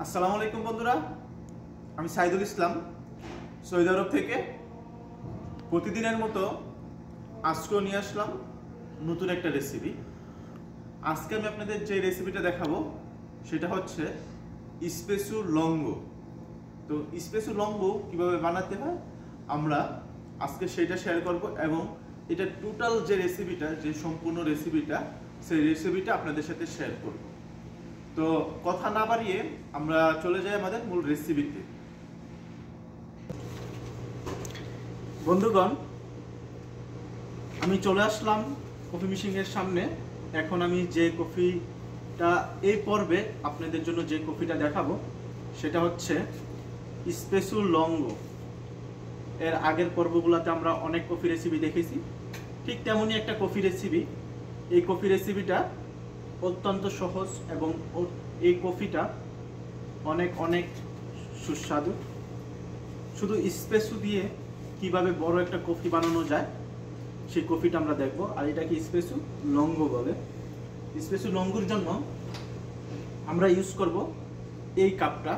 আসসালামু আলাইকুম বন্ধুরা, আমি সাইদুল ইসলাম সৌদি আরব থেকে। প্রতিদিনের মতো আজকেও নিয়ে আসলাম নতুন একটা রেসিপি। আজকে আমি আপনাদের যে রেসিপিটা দেখাবো সেটা হচ্ছে espresso loungo। তো espresso loungo কিভাবে বানাতে হয় আমরা আজকে সেটা শেয়ার করব, এবং এটা টোটাল যে রেসিপিটা, যে সম্পূর্ণ রেসিপিটা, সেই রেসিপিটা আপনাদের সাথে শেয়ার করব। তো কথা না বাড়িয়ে আমরা চলে যাই আমাদের মূল রেসিপিতে। বন্ধুগণ, আমি চলে আসলাম কফি মেশিনের সামনে। এখন আমি যে কফিটা এই পর্বে আপনাদের জন্য যে কফিটা দেখাবো সেটা হচ্ছে espresso loungo। এর আগের পর্বগুলোতে আমরা অনেক কফি রেসিপি দেখেছি, ঠিক তেমনই একটা কফি রেসিপি। এই কফি রেসিপিটা অত্যন্ত সহজ এবং এই কফিটা অনেক অনেক সুস্বাদু। শুধু espresso দিয়ে কিভাবে বড় একটা কফি বানানো যায় সেই কফিটা আমরা দেখব। আর এটাকে espresso loungo বলে। espresso loungoর জন্য আমরা ইউজ করব এই কাপটা।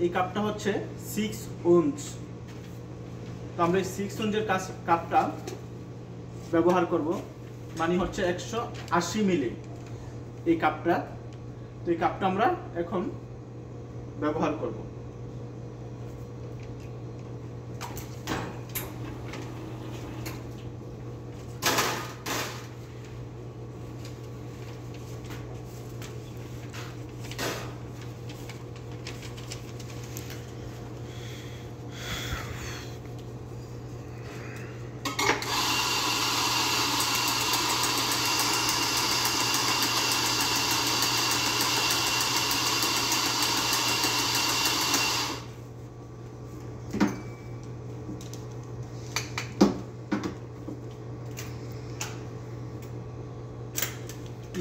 এই কাপটা হচ্ছে 6 ounce। তো আমরা এই 6 ounce-এর কাপটা ব্যবহার করব, মানে হচ্ছে 180 মিলি এই কাপটা। তো এই কাপটা আমরা এখন ব্যবহার করব।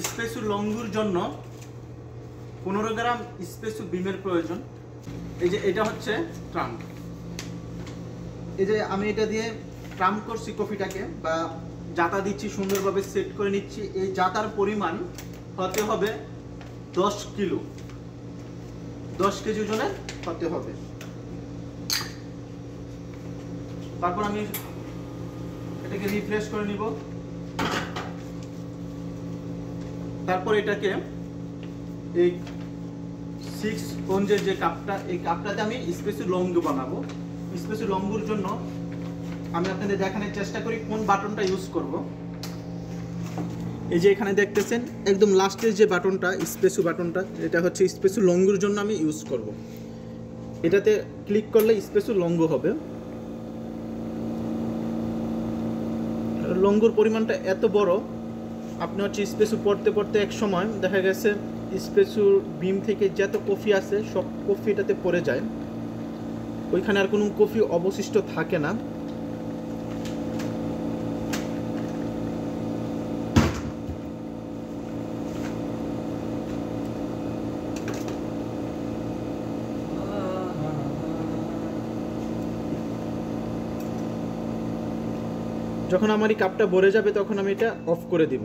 espresso loungoর জন্য 15 গ্রাম espresso বিমের প্রয়োজন। এই যে এটা হচ্ছে ট্রাম্প। এই যে আমি এটা দিয়ে ট্রাম্প করছি কফিটাকে, বা জাতা দিচ্ছি, সুন্দরভাবে সেট করে নিচ্ছি। এই জাতার পরিমাণ হতে হবে 10 কিলো, 10 কেজি ওজনের হতে হবে। তারপর আমি এটাকে রিফ্রেশ করে নিব। তারপর এটাকে এই 6 ounce-এর যে কাপটা, এই কাপটাতে আমি espresso loungo বানাবো। espresso loungoর জন্য আমি আপনাদের দেখানোর চেষ্টা করি কোন বাটনটা ইউজ করব। এই যে এখানে দেখতেছেন একদম লাস্টের যে বাটনটা, espresso বাটনটা, এটা হচ্ছে espresso loungoর জন্য আমি ইউজ করব। এটাতে ক্লিক করলে espresso loungo হবে। লঙ্গুর পরিমাণটা এত বড়, আপনি হচ্ছে espresso পড়তে পড়তে এক সময় দেখা গেছে espresso বিম থেকে যত কফি আছে সব কফি এটাতে পড়ে যায়, ওইখানে আর কোনো কফি অবশিষ্ট থাকে না। যখন আমার এই কাপটা ভরে যাবে তখন আমি এটা অফ করে দিব।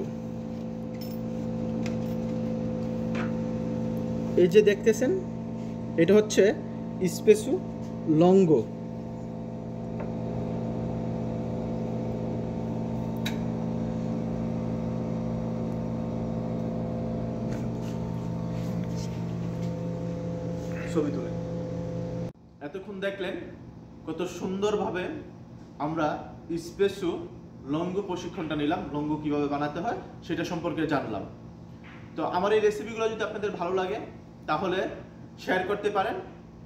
এই যে দেখতেছেন এটা হচ্ছে espresso loungo। ছবি তুলে এতক্ষণ দেখলেন কত সুন্দরভাবে আমরা espresso loungo প্রশিক্ষণটা নিলাম। loungo কিভাবে বানাতে হয় সেটা সম্পর্কে জানলাম। তো আমার এই রেসিপিগুলো যদি আপনাদের ভালো লাগে তাহলে শেয়ার করতে পারেন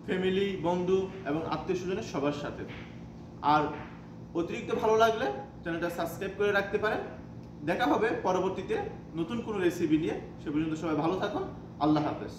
ফ্যামিলি, বন্ধু এবং আত্মীয় স্বজনের সবার সাথে। আর অতিরিক্ত ভালো লাগলে চ্যানেলটা সাবস্ক্রাইব করে রাখতে পারেন। দেখা হবে পরবর্তীতে নতুন কোনো রেসিপি নিয়ে। সে পর্যন্ত সবাই ভালো থাকুন। আল্লাহ হাফেজ।